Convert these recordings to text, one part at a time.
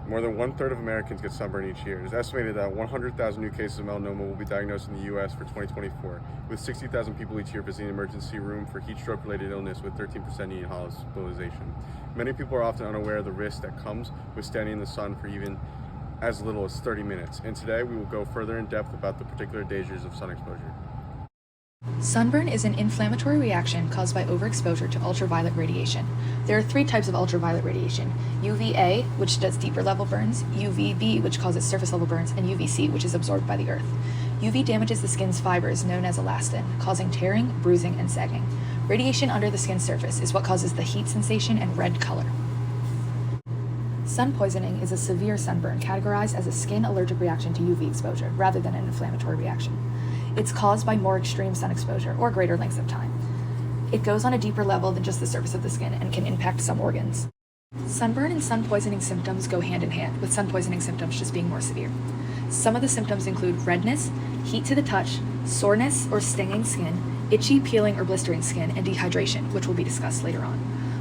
More than one-third of Americans get sunburn each year. It is estimated that 100,000 new cases of melanoma will be diagnosed in the U.S. for 2024, with 60,000 people each year visiting the emergency room for heat stroke-related illness, with 13% needing hospitalization. Many people are often unaware of the risk that comes with standing in the sun for even as little as 30 minutes, and today we will go further in depth about the particular dangers of sun exposure. Sunburn is an inflammatory reaction caused by overexposure to ultraviolet radiation. There are 3 types of ultraviolet radiation: UVA, which does deeper level burns, UVB, which causes surface level burns, and UVC, which is absorbed by the earth. UV damages the skin's fibers, known as elastin, causing tearing, bruising, and sagging. Radiation under the skin's surface is what causes the heat sensation and red color. Sun poisoning is a severe sunburn categorized as a skin allergic reaction to UV exposure, rather than an inflammatory reaction. It's caused by more extreme sun exposure or greater lengths of time. It goes on a deeper level than just the surface of the skin and can impact some organs. Sunburn and sun poisoning symptoms go hand in hand, with sun poisoning symptoms just being more severe. Some of the symptoms include redness, heat to the touch, soreness or stinging skin, itchy, peeling, or blistering skin, and dehydration, which will be discussed later on.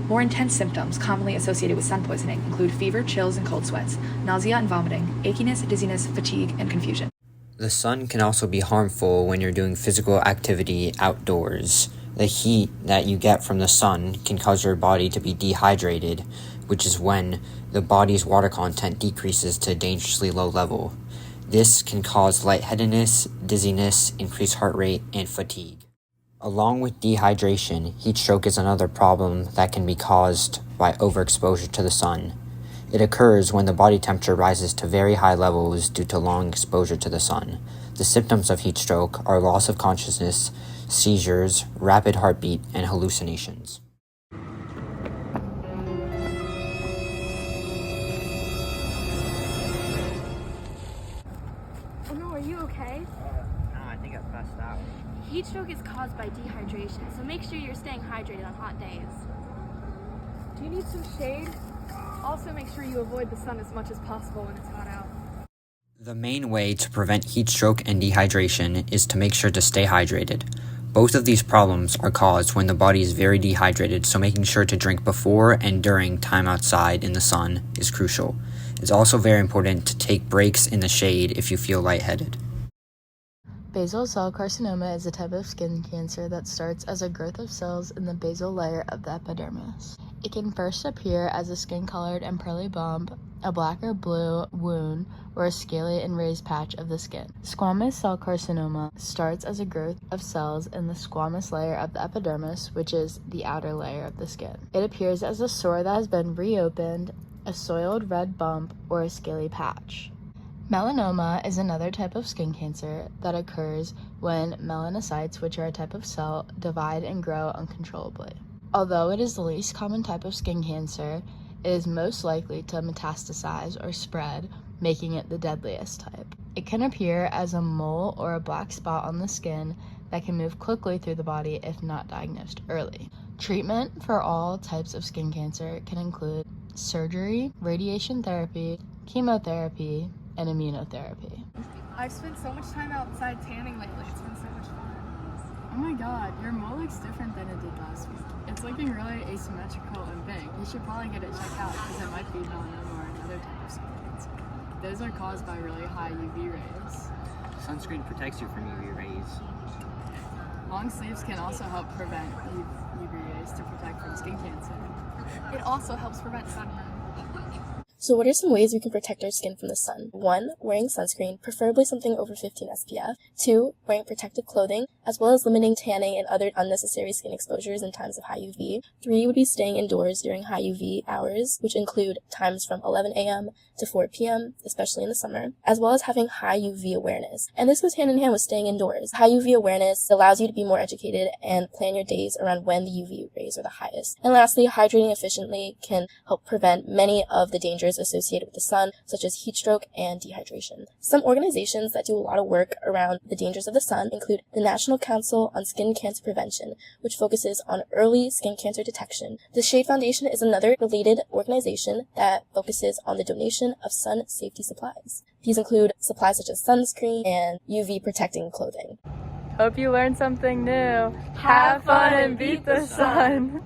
More intense symptoms commonly associated with sun poisoning include fever, chills, and cold sweats, nausea and vomiting, achiness, dizziness, fatigue, and confusion. The sun can also be harmful when you're doing physical activity outdoors. The heat that you get from the sun can cause your body to be dehydrated, which is when the body's water content decreases to a dangerously low level. This can cause lightheadedness, dizziness, increased heart rate, and fatigue. Along with dehydration, heat stroke is another problem that can be caused by overexposure to the sun. It occurs when the body temperature rises to very high levels due to long exposure to the sun. The symptoms of heat stroke are loss of consciousness, seizures, rapid heartbeat, and hallucinations. Oh no, are you okay? No, I think I passed out. Heat stroke is caused by dehydration, so make sure you're staying hydrated on hot days. Do you need some shade? Also, make sure you avoid the sun as much as possible when it's hot out. The main way to prevent heat stroke and dehydration is to make sure to stay hydrated. Both of these problems are caused when the body is very dehydrated, so making sure to drink before and during time outside in the sun is crucial. It's also very important to take breaks in the shade if you feel lightheaded. Basal cell carcinoma is a type of skin cancer that starts as a growth of cells in the basal layer of the epidermis. It can first appear as a skin-colored and pearly bump, a black or blue wound, or a scaly and raised patch of the skin. Squamous cell carcinoma starts as a growth of cells in the squamous layer of the epidermis, which is the outer layer of the skin. It appears as a sore that has been reopened, a soiled red bump, or a scaly patch. Melanoma is another type of skin cancer that occurs when melanocytes, which are a type of cell, divide and grow uncontrollably. Although it is the least common type of skin cancer, it is most likely to metastasize or spread, making it the deadliest type. It can appear as a mole or a black spot on the skin that can move quickly through the body if not diagnosed early. Treatment for all types of skin cancer can include surgery, radiation therapy, chemotherapy, and immunotherapy. I've spent so much time outside tanning lately. It's been so much fun. Oh my god, your mole looks different than it did last week. It's looking really asymmetrical and big. You should probably get it checked out because it might be melanoma or another type of skin cancer. Those are caused by really high UV rays. Sunscreen protects you from UV rays. Long sleeves can also help prevent UV rays to protect from skin cancer. It also helps prevent sunburn. So what are some ways we can protect our skin from the sun? 1. Wearing sunscreen, preferably something over 15 SPF. 2. Wearing protective clothing, as well as limiting tanning and other unnecessary skin exposures in times of high UV. 3 would be staying indoors during high UV hours, which include times from 11 a.m. to 4 p.m., especially in the summer, as well as having high UV awareness. And this goes hand in hand with staying indoors. High UV awareness allows you to be more educated and plan your days around when the UV rays are the highest. And lastly, hydrating efficiently can help prevent many of the dangers associated with the sun, such as heat stroke and dehydration. Some organizations that do a lot of work around the dangers of the sun include the National Council on Skin Cancer Prevention, which focuses on early skin cancer detection. The Shade Foundation is another related organization that focuses on the donation of sun safety supplies. These include supplies such as sunscreen and UV protecting clothing. Hope you learned something new. Have fun and beat the sun.